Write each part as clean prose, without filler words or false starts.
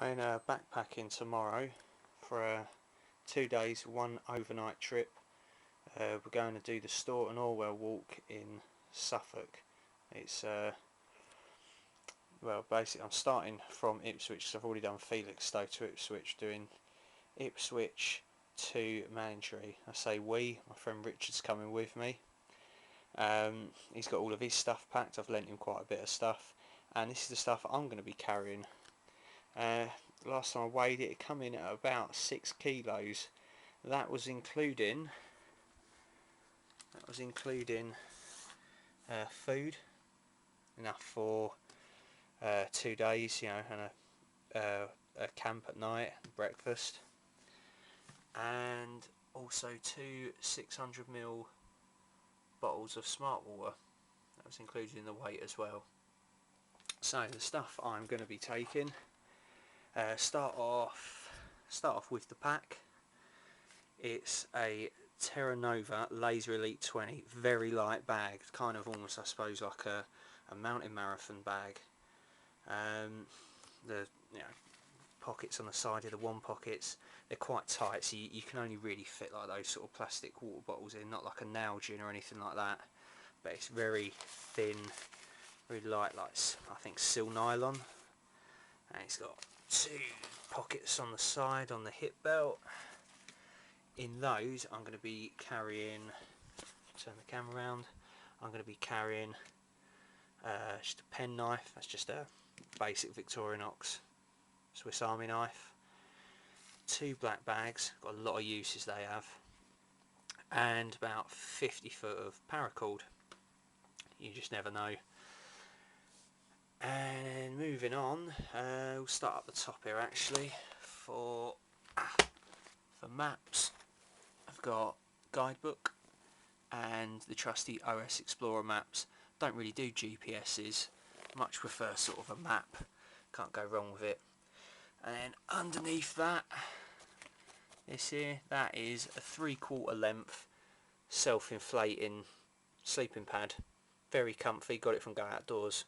I'm backpacking tomorrow for 2 days, 1 overnight trip. We're going to do the Stour and Orwell walk in Suffolk. It's well, basically I'm starting from Ipswich because I've already done Felixstowe to Ipswich, doing Ipswich to Manningtree. I say we, my friend Richard's coming with me. He's got all of his stuff packed. I've lent him quite a bit of stuff, and this is the stuff I'm going to be carrying. Last time I weighed it, it come in at about 6 kilos. That was including food, enough for 2 days, you know, and a camp at night, breakfast, and also 2 600ml bottles of smart water. That was included in the weight as well. So the stuff I'm going to be taking. Start off with the pack. It's a Terra Nova Laser Elite 20, very light bag, kind of almost, I suppose, like a mountain marathon bag. The pockets on the side of the one pockets, they're quite tight, so you can only really fit like those sort of plastic water bottles in, not like a Nalgene or anything like that. But it's very thin, very light, like I think sil nylon, and it's got 2 pockets on the side on the hip belt. In those I'm going to be carrying, turn the camera around, I'm going to be carrying just a pen knife. That's just a basic Victorinox Swiss Army knife. 2 black bags, got a lot of uses they have, and about 50 foot of paracord. You just never know. And moving on, we'll start at the top here actually. For maps, I've got guidebook and the trusty OS Explorer maps. Don't really do GPSs, much prefer sort of a map, can't go wrong with it. And then underneath that, this here, that is a 3/4 length self-inflating sleeping pad, very comfy, got it from Go Outdoors,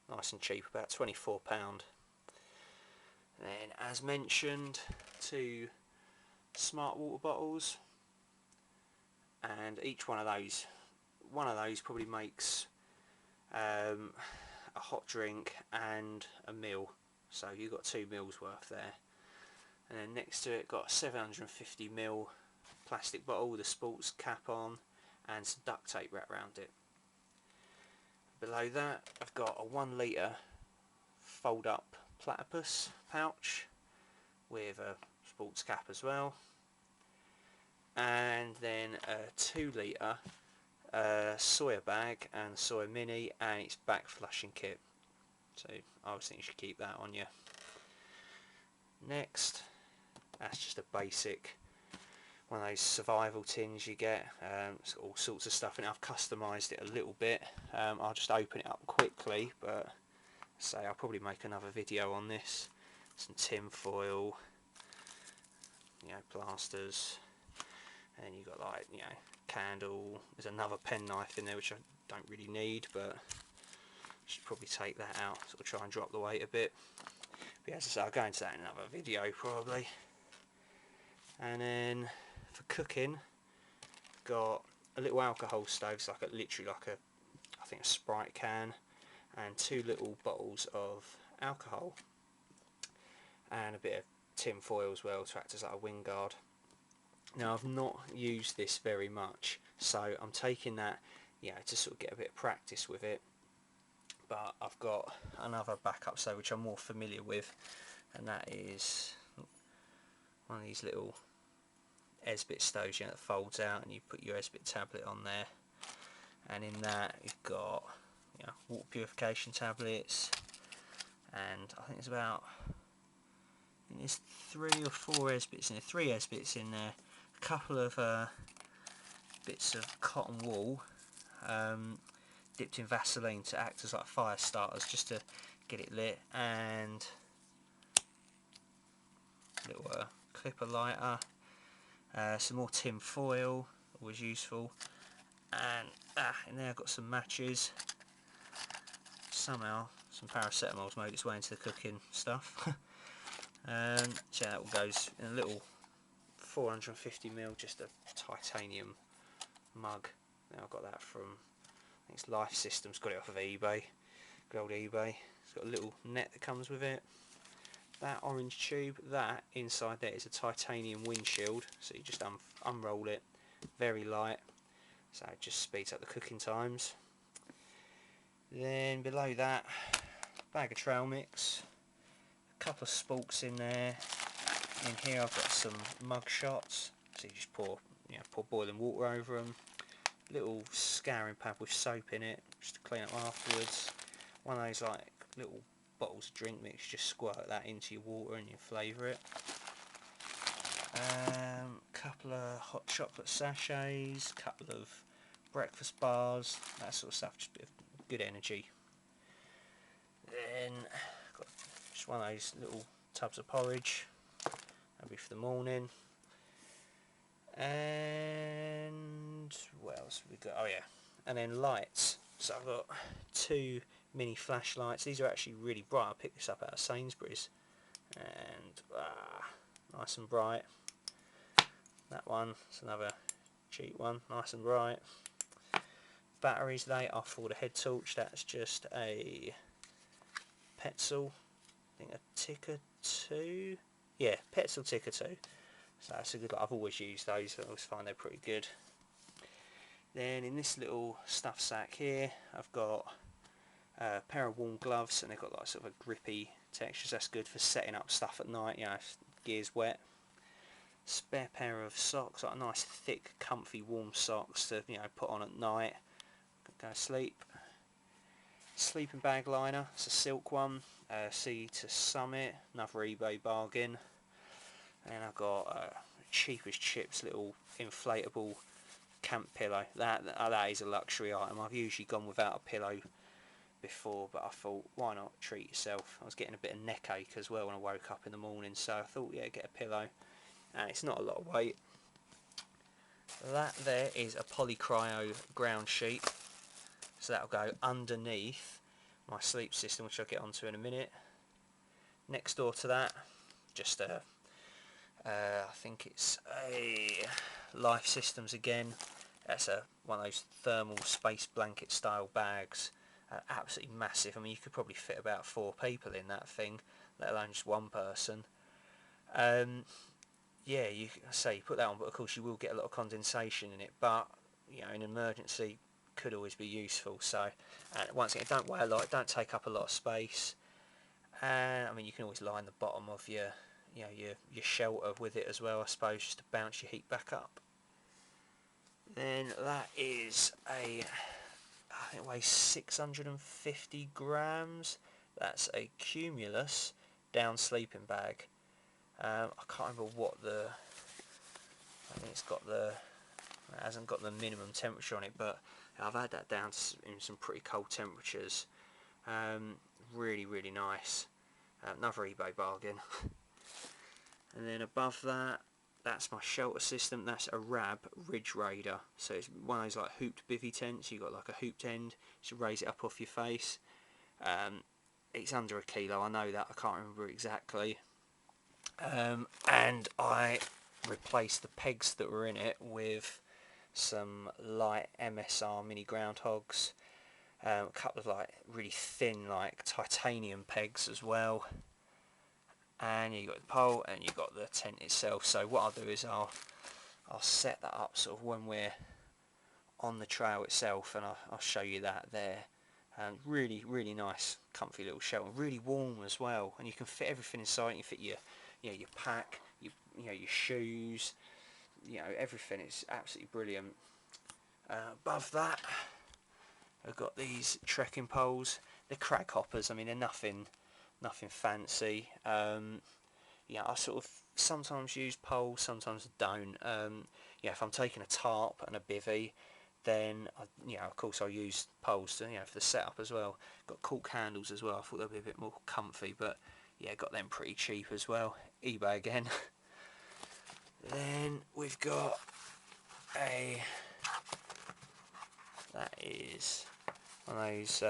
nice and cheap, about £24. And then, as mentioned, 2 smart water bottles, and each one of those probably makes a hot drink and a meal, so you've got 2 meals worth there. And then next to it, got a 750ml plastic bottle with a sports cap on and some duct tape wrapped around it. Below that, I've got a 1 litre fold up platypus pouch with a sports cap as well, and then a 2 litre soya bag and soya mini, and its back flushing kit, so I always think you should keep that on you. Next, that's just a basic one of those survival tins you get. It's got all sorts of stuff in it. I've customised it a little bit. I'll just open it up quickly, but say I'll probably make another video on this. Some tin foil, plasters, and you've got like candle. There's another pen knife in there which I don't really need, but I should probably take that out, sort of try and drop the weight a bit. But as I say, I'll go into that in another video probably. And then for cooking, I've got a little alcohol stove. It's like literally like I think a Sprite can, and 2 little bottles of alcohol, and a bit of tin foil as well to act as like a wind guard. Now, I've not used this very much, so I'm taking that to sort of get a bit of practice with it. But I've got another backup stove which I'm more familiar with, and that is one of these little Esbit stoves that folds out, and you put your Esbit tablet on there, and in that you've got water purification tablets, and I think there's 3 or 4 Esbits in there, 3 Esbits in there, a couple of bits of cotton wool dipped in Vaseline to act as like fire starters, just to get it lit, and a little clipper lighter, some more tin foil, always useful, and in there I've got some matches. Somehow some paracetamol's made its way into the cooking stuff. So that all goes in a little 450ml, just a titanium mug. Now I've got that from, I think it's Life Systems, got it off of eBay, good old eBay. It's got a little net that comes with it. That orange tube, that inside there is a titanium windshield, so you just unroll it, very light, so it just speeds up the cooking times. Then below that, bag of trail mix, a couple of spalks in there. In here I've got some mug shots, so you just pour boiling water over them. Little scouring pad with soap in it, just to clean up afterwards. One of those like little bottles of drink mix, just squirt that into your water and you flavour it. Couple of hot chocolate sachets, couple of breakfast bars, that sort of stuff, just a bit of good energy. Then got just one of those little tubs of porridge, that'll be for the morning. And what else have we got? Oh yeah, and then lights. So I've got 2 mini flashlights. These are actually really bright. I picked this up out of Sainsbury's, and nice and bright. That one, it's another cheap one, nice and bright. Batteries, they are for the head torch. That's just a Petzl, I think a Ticker 2. Yeah, Petzl Ticker 2. So that's a good one. I've always used those. I always find they're pretty good. Then in this little stuff sack here, I've got a pair of warm gloves, and they've got like sort of a grippy texture. That's good for setting up stuff at night, if gear's wet. Spare pair of socks, like nice thick comfy warm socks to put on at night, go to sleep. Sleeping bag liner, it's a silk one, Sea to Summit, another eBay bargain. And I've got cheap as chips little inflatable camp pillow. That is a luxury item. I've usually gone without a pillow before, but I thought, why not treat yourself? I was getting a bit of neck ache as well when I woke up in the morning, so I thought, yeah, get a pillow. And it's not a lot of weight. That there is a polycryo ground sheet, so that'll go underneath my sleep system, which I'll get onto in a minute. Next door to that, just a I think it's a Life Systems again. That's one of those thermal space blanket style bags. Absolutely massive. I mean, you could probably fit about 4 people in that thing, let alone just one person. Yeah, you put that on, but of course you will get a lot of condensation in it. But in an emergency, could always be useful. So, once again, don't weigh a lot, don't take up a lot of space. And I mean, you can always line the bottom of your shelter with it as well, I suppose, just to bounce your heat back up. Then that is I think it weighs 650 grams. That's a Cumulus down sleeping bag. I can't remember what I think it hasn't got the minimum temperature on it, but I've had that down in some pretty cold temperatures. Really, really nice. Another eBay bargain. And then above that, that's my shelter system. That's a RAB Ridge Raider. So it's one of those like hooped bivvy tents. You've got like a hooped end, just raise it up off your face. It's under 1 kilo, I know that, I can't remember exactly. And I replaced the pegs that were in it with some light MSR mini groundhogs. A couple of like really thin like titanium pegs as well. And you got the pole and you got the tent itself. So what I'll do is I'll set that up sort of when we're on the trail itself, and I'll show you that there. And really, really nice, comfy little shelter. Really warm as well, and you can fit everything inside. You can fit your pack, your shoes, everything. It's absolutely brilliant. Above that, I've got these trekking poles. They're crag hoppers. I mean, they're nothing fancy. I sort of sometimes use poles, sometimes don't. If I'm taking a tarp and a bivvy, then of course I'll use poles to, for the setup as well. Got cork handles as well. I thought they'd be a bit more comfy, but yeah, got them pretty cheap as well. eBay again. Then we've got that is one of those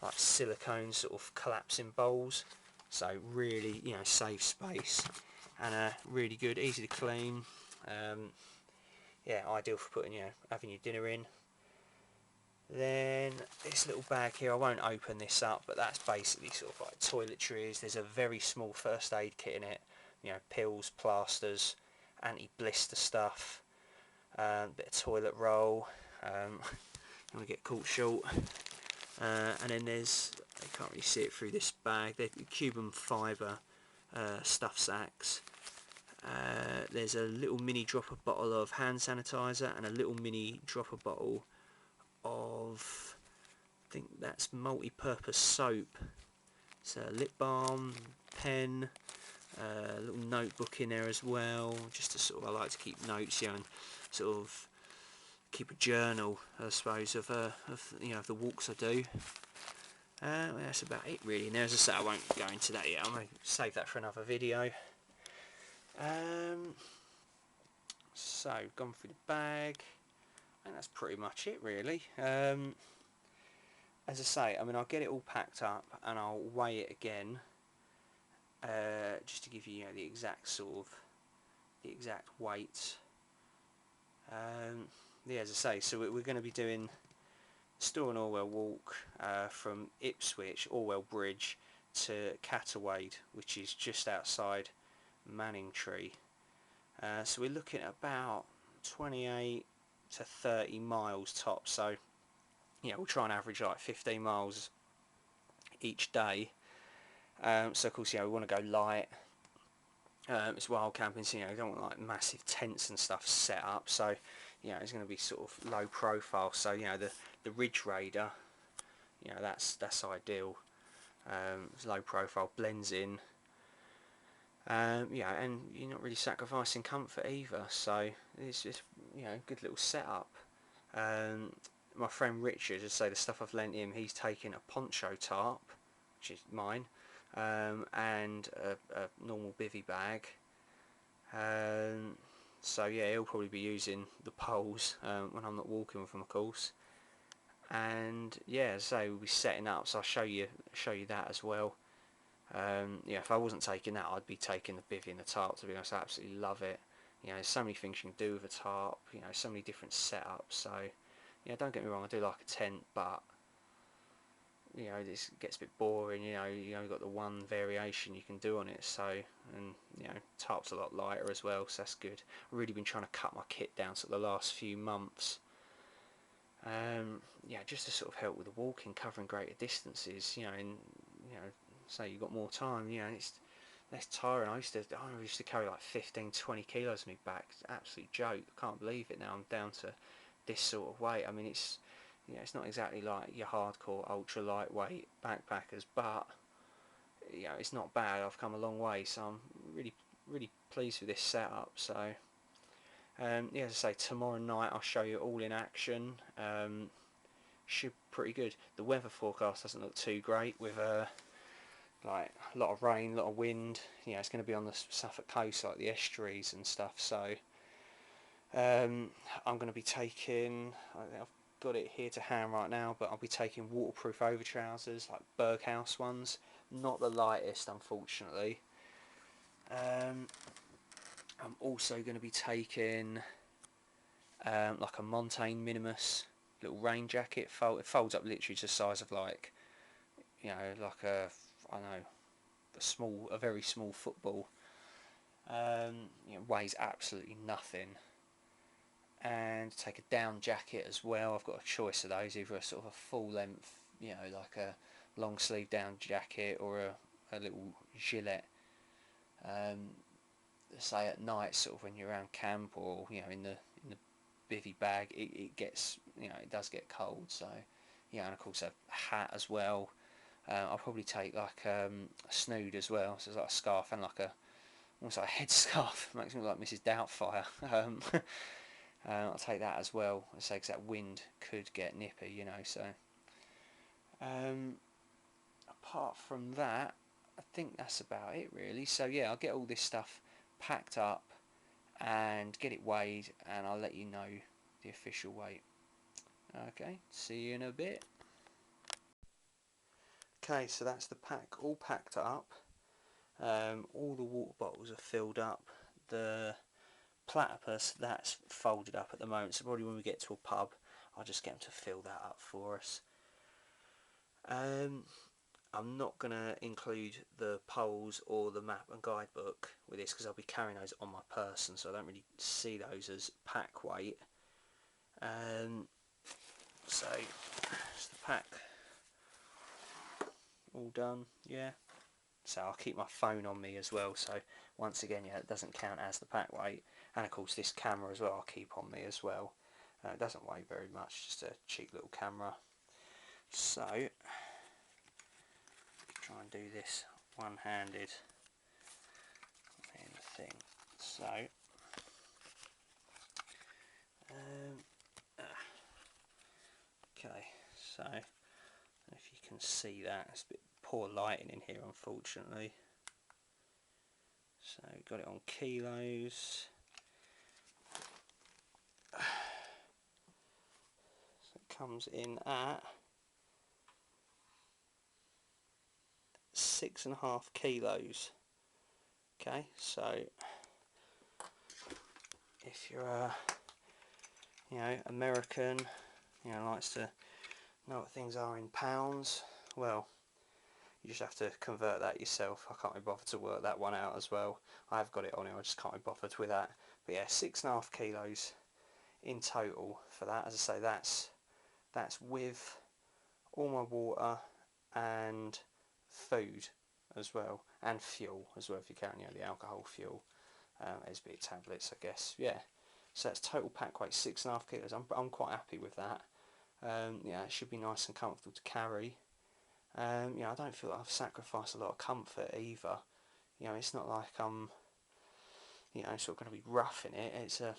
like silicone sort of collapsing bowls. so really, you know, saves space, and really good, easy to clean. Yeah, ideal for putting, you know, having your dinner in. Then this little bag here, I won't open this up, but that's basically sort of like toiletries. There's a very small first aid kit in it, you know, pills, plasters, anti-blister stuff, bit of toilet roll. I'm gonna get caught short. And then there's, you can't really see it through this bag, they're Cuban fibre stuff sacks. There's a little mini dropper bottle of hand sanitizer and a little mini dropper bottle of, I think that's multi-purpose soap. It's a lip balm, pen, a little notebook in there as well, just to sort of, I like to keep notes, you know, and sort of keep a journal, I suppose, of you know, of the walks I do. That's about it really. Now, as I say, I won't go into that yet. I'm going to save that for another video. So, gone through the bag. I think that's pretty much it really. As I say, I mean, I'll get it all packed up and I'll weigh it again, just to give you, you know, the exact weight. Yeah, as I say, so we're going to be doing Stour and Orwell walk from Ipswich, Orwell Bridge, to Cattawade, which is just outside Manningtree. So we're looking at about 28 to 30 miles top. So yeah, we'll try and average like 15 miles each day. So of course, you know, we want to go light. It's wild camping, so you know, you don't want like massive tents and stuff set up. So you know, it's going to be sort of low profile. So you know, the Ridge Raider, you know, that's ideal. It's low profile, blends in. Yeah, and you're not really sacrificing comfort either. So it's just, you know, good little setup. My friend Richard, just say the stuff I've lent him, he's taken a poncho tarp, which is mine, and a normal bivvy bag. So yeah, he'll probably be using the poles when I'm not walking with him, of course. And yeah, so we'll be setting up. So I'll show you that as well. Yeah, if I wasn't taking that, I'd be taking the bivvy and the tarp. To be honest, I absolutely love it. You know, there's so many things you can do with a tarp. You know, so many different setups. So yeah, don't get me wrong, I do like a tent, but you know, this gets a bit boring. You know, you only got the one variation you can do on it. So, and you know, tarp's a lot lighter as well, so that's good. I've really been trying to cut my kit down for the last few months. Yeah, just to sort of help with the walking, covering greater distances. You know, and you know, say you've got more time. You know, it's less tiring. I used to carry like 15-20 kilos on my back. It's an absolute joke. I can't believe it now. I'm down to this sort of weight. I mean, it's, you know, it's not exactly like your hardcore ultra lightweight backpackers, but you know, it's not bad. I've come a long way, so I'm really pleased with this setup. So yeah, as I say, tomorrow night I'll show you all in action. Should be pretty good. The weather forecast doesn't look too great with like a lot of rain, a lot of wind. You know, it's going to be on the Suffolk coast, like the estuaries and stuff. So I'm going to be taking, I've got it here to hand right now, but I'll be taking waterproof over trousers, like Berghaus ones. Not the lightest, unfortunately. I'm also going to be taking like a Montane Minimus little rain jacket. It folds up literally to the size of, like, you know, like a, I don't know, a very small football. You know, weighs absolutely nothing. And take a down jacket as well. I've got a choice of those, either a sort of a full length, you know, like a long sleeve down jacket, or a little gilet. Say at night, sort of when you're around camp, or you know, in the bivvy bag, it gets, you know, it does get cold. So yeah, and of course a hat as well. I'll probably take like a snood as well, so it's like a scarf and like almost like a headscarf. Makes me look like Mrs. Doubtfire. I'll take that as well. I say, because that wind could get nippy, you know. So apart from that, I think that's about it really. So yeah, I'll get all this stuff packed up and get it weighed, and I'll let you know the official weight. Okay, see you in a bit. Okay, so that's the pack all packed up. All the water bottles are filled up. The platypus, that's folded up at the moment, so probably when we get to a pub I'll just get them to fill that up for us. I'm not going to include the poles or the map and guidebook with this because I'll be carrying those on my person, so I don't really see those as pack weight. So is the pack all done? Yeah. So I'll keep my phone on me as well, so once again, yeah, it doesn't count as the pack weight. And of course this camera as well I'll keep on me as well. It doesn't weigh very much, just a cheap little camera. So try and do this one-handed thing. So okay, so if you can see that, it's a bit poor lighting in here unfortunately. So got it on kilos. So it comes in at 6.5 kilos. Okay, so if you're a American, likes to know what things are in pounds, well, you just have to convert that yourself. I can't be bothered to work that one out as well. I have got it on here, I just can't be bothered with that. But yeah, 6.5 kilos in total for that. As I say, that's with all my water and food as well, and fuel as well if you count the alcohol fuel. As bit of tablets, I guess. Yeah. So that's total pack weight 6.5 kilos. I'm quite happy with that. Yeah, it should be nice and comfortable to carry. I don't feel like I've sacrificed a lot of comfort either. It's not like I'm, sort of going to be roughing it. It's I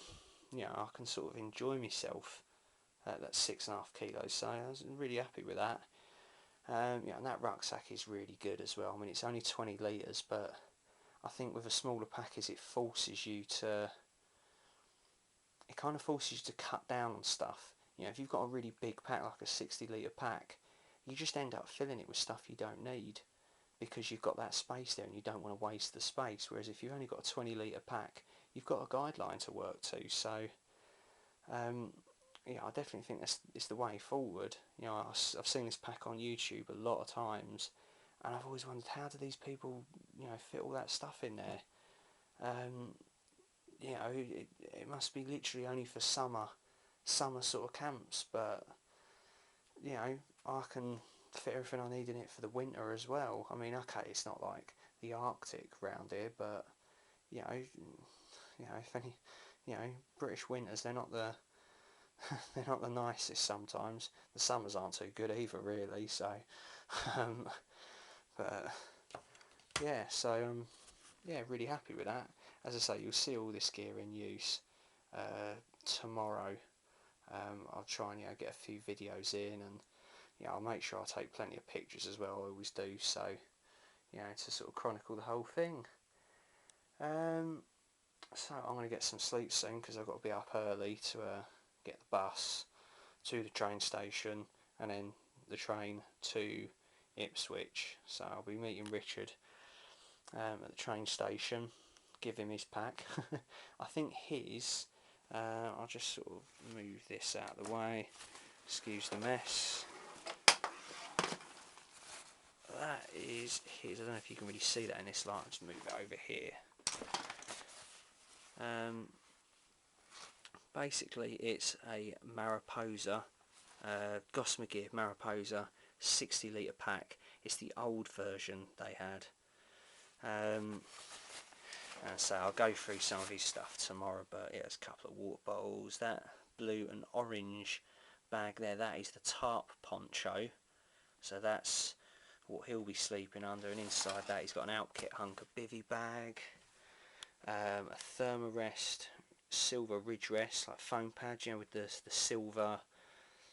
can sort of enjoy myself at that 6.5 kilos. So I was really happy with that. And that rucksack is really good as well. I mean, it's only 20 litres, but I think with a smaller package, it kind of forces you to cut down on stuff. If you've got a really big pack, like a 60-litre pack, you just end up filling it with stuff you don't need because you've got that space there and you don't want to waste the space. Whereas if you've only got a 20-litre pack, you've got a guideline to work to. So, I definitely think it's the way forward. I've seen this pack on YouTube a lot of times, and I've always wondered, how do these people, fit all that stuff in there? It must be literally only for summer sort of camps, but I can fit everything I need in it for the winter as well. I mean, okay, it's not like the Arctic round here, but if any, British winters, they're not the they're not the nicest sometimes. The summers aren't too good either, really. So, but yeah, so yeah, really happy with that. As I say, you'll see all this gear in use tomorrow. I'll try and get a few videos in, and I'll make sure I take plenty of pictures as well. I always do. So to sort of chronicle the whole thing. So I'm going to get some sleep soon because I've got to be up early to get the bus to the train station and then the train to Ipswich. So I'll be meeting Richard at the train station, give him his pack. I think his, I'll just sort of move this out of the way, excuse the mess. That is his. I don't know if you can really see that in this light. I'll just move it over here. Basically it's a Mariposa, Gossamer Mariposa 60-litre pack. It's the old version they had. And so I'll go through some of his stuff tomorrow, but yeah, there's a couple of water bottles. That blue and orange bag there, that is the tarp poncho. So that's what he'll be sleeping under, and inside that he's got an Outkit Hunker bivvy bag, a Thermarest silver ridge rest, like foam pad, with the silver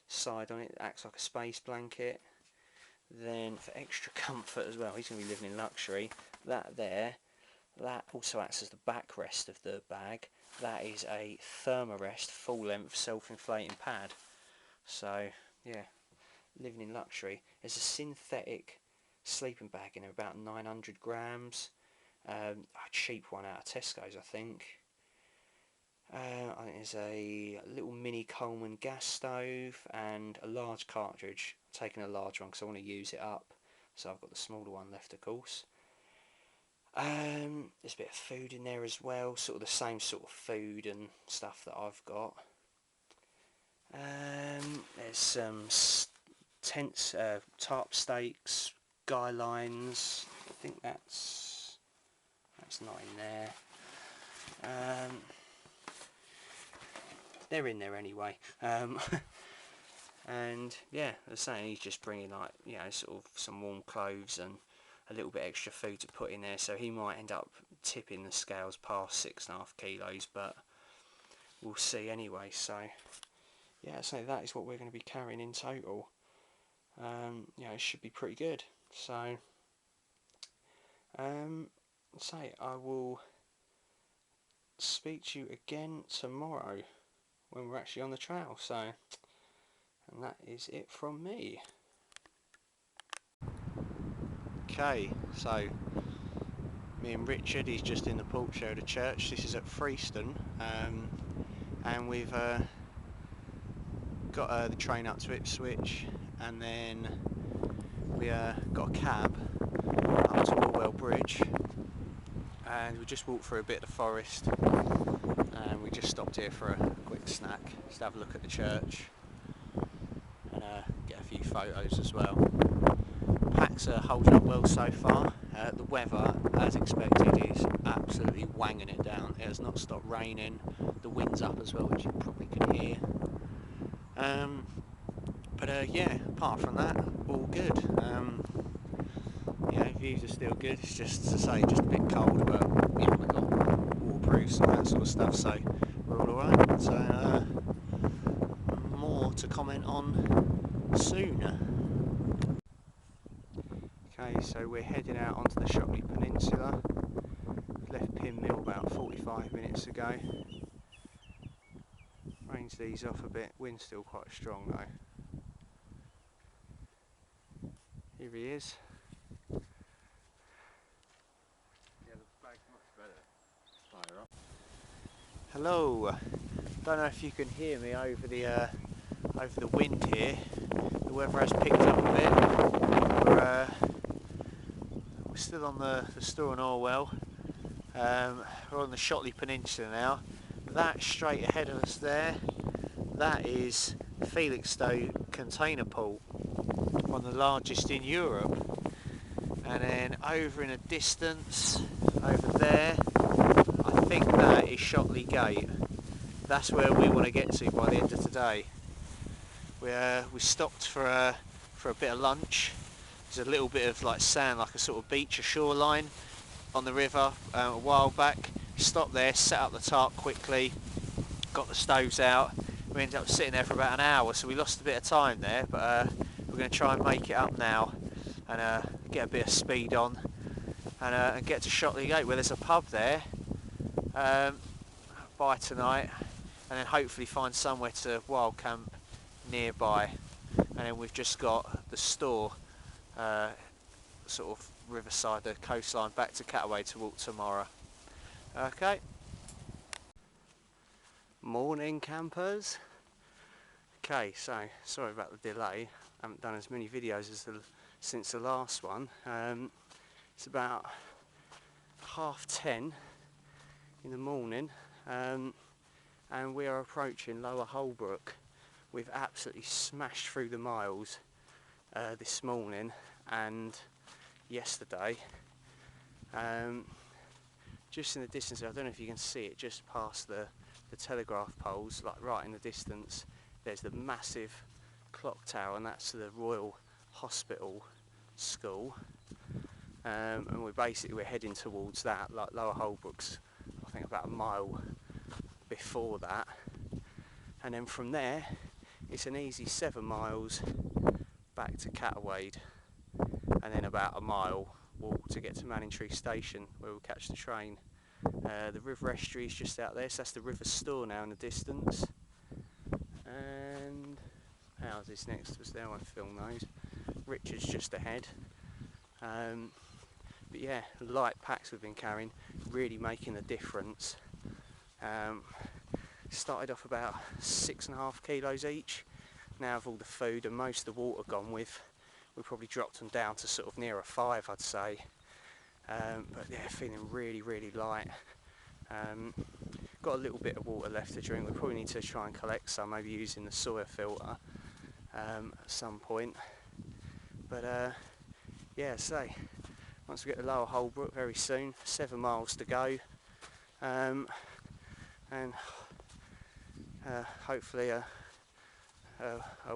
side on it, that acts like a space blanket. Then for extra comfort as well, he's going to be living in luxury, that also acts as the backrest of the bag. That is a Thermarest full length self-inflating pad. So yeah, living in luxury. There's a synthetic sleeping bag in there, about 900 grams. A cheap one out of Tesco's, I think. I think there's a little mini Coleman gas stove and a large cartridge. I'm taking a large one because I want to use it up, so I've got the smaller one left, of course. There's a bit of food in there as well, sort of the same sort of food and stuff that I've got. There's some tents, tarp stakes, guy lines. I think that's not in there. They're in there anyway. And yeah, as I say, he's just bringing, like, you know, sort of some warm clothes and a little bit extra food to put in there, so he might end up tipping the scales past 6.5 kilos, but we'll see anyway. So yeah, so that is what we're going to be carrying in total. You know, it should be pretty good. So I will speak to you again tomorrow when we're actually on the trail. So, and that is it from me. Okay, so me and Richard, he's just in the porch there of the church. This is at Felixstowe, and we've got the train up to Ipswich, and then we got a cab up to Orwell Bridge, and we just walked through a bit of the forest, and we just stopped here for a quick snack, just have a look at the church and get a few photos as well. Packs are holding up well so far. The weather, as expected, is absolutely wanging it down. It has not stopped raining. The wind's up as well, which you probably can hear. But yeah, apart from that, all good. You know, views are still good. It's just, as I say, just a bit cold, but you know, we've got waterproofs and that sort of stuff, so we're all alright. So more to comment on soon. Okay, so we're heading out onto the Shotley Peninsula. We left Pin Mill about 45 minutes ago. Rain's these off a bit, wind's still quite strong though. Here he is. Yeah, the flag's much better. Higher up. Hello. Don't know if you can hear me over the wind here. The weather has picked up a bit. We're still on the Stour and Orwell. We're on the Shotley Peninsula now. That straight ahead of us there, that is Felixstowe container port, one of the largest in Europe. And then over in a distance, over there, I think that is Shotley Gate. That's where we want to get to by the end of today. We stopped for a bit of lunch. There's a little bit of like sand, like a sort of beach, a shoreline on the river a while back. Stopped there, set up the tarp quickly, got the stoves out. We ended up sitting there for about an hour, so we lost a bit of time there, but we're going to try and make it up now and get a bit of speed on and get to Shotley Gate, where there's a pub there by tonight, and then hopefully find somewhere to wild camp nearby. And then we've just got the Stour, sort of riverside, the coastline, back to Cattawade to walk tomorrow. Okay. Morning, campers. Okay, so sorry about the delay. I haven't done as many videos since the last one. It's about 10:30 in the morning, and we are approaching Lower Holbrook. We've absolutely smashed through the miles this morning and yesterday. Just in the distance, I don't know if you can see it, just past the telegraph poles, like right in the distance, there's the massive clock tower, and that's the Royal Hospital School. And we're heading towards that. Like Lower Holbrook's, I think, about a mile before that, and then from there it's an easy 7 miles back to Cattawade, and then about a mile walk to get to Manningtree Station, where we'll catch the train. The river estuary is just out there, so that's the River Stour now in the distance. And houses next to us there, I film those. Richard's just ahead. But yeah, light packs we've been carrying really making a difference. Started off about 6.5 kilos each. Now with all the food and most of the water gone with, we probably dropped them down to sort of nearer 5, I'd say. But yeah, feeling really light. Got a little bit of water left to drink. We probably need to try and collect some, maybe using the soya filter at some point. But yeah, so once we get to Lower Holbrook very soon, 7 miles to go, and hopefully a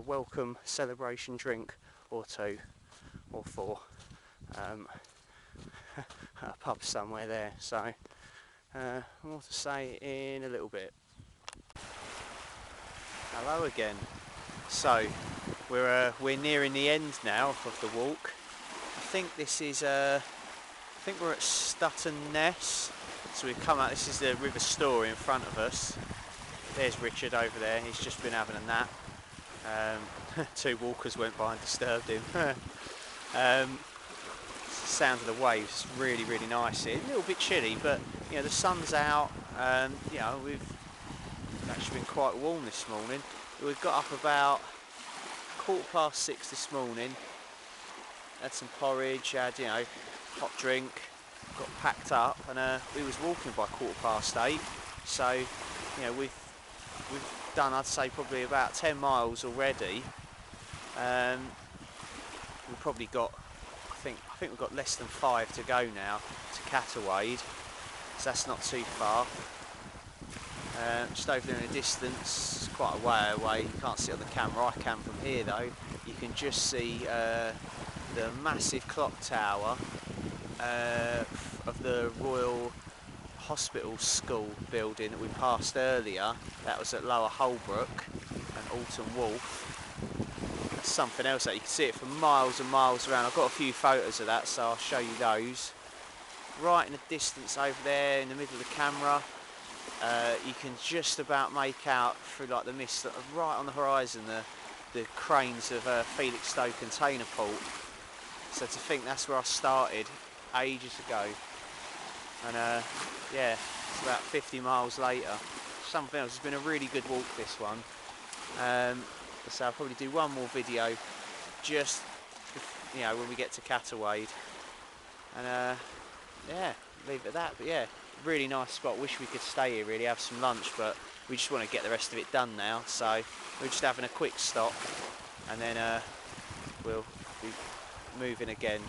welcome celebration drink or 2 or 4. A pub somewhere there. So more to say in a little bit. Hello again. So we're nearing the end now of the walk. I think this is I think we're at Stutton Ness. So we've come out. This is the River Stour in front of us. There's Richard over there. He's just been having a nap. 2 walkers went by and disturbed him. Sound of the waves, really nice here. A little bit chilly, but you know the sun's out. You know, we've actually been quite warm this morning. We've got up about 6:15 this morning. Had some porridge, had, you know, hot drink, got packed up, and we was walking by 8:15. So you know we've done, I'd say, probably about 10 miles already. We've probably got, I think we've got less than 5 to go now to Cattawade, so that's not too far. Just over there in the distance, quite a way away, you can't see it on the camera, I can from here though, you can just see the massive clock tower of the Royal Hospital School building that we passed earlier. That was at Lower Holbrook and Alton Wolf. That's something else that you can see it for miles and miles around. I've got a few photos of that, so I'll show you those. Right in the distance over there in the middle of the camera, you can just about make out through like the mist right on the horizon the cranes of Felixstowe container port. So to think that's where I started ages ago, and yeah, it's about 50 miles later. Something else. It's been a really good walk, this one. So I'll probably do one more video just, you know, when we get to Cattawade, and yeah, leave it at that. But yeah, really nice spot. Wish we could stay here, really have some lunch, but we just want to get the rest of it done now. So we're just having a quick stop, and then we'll be moving again.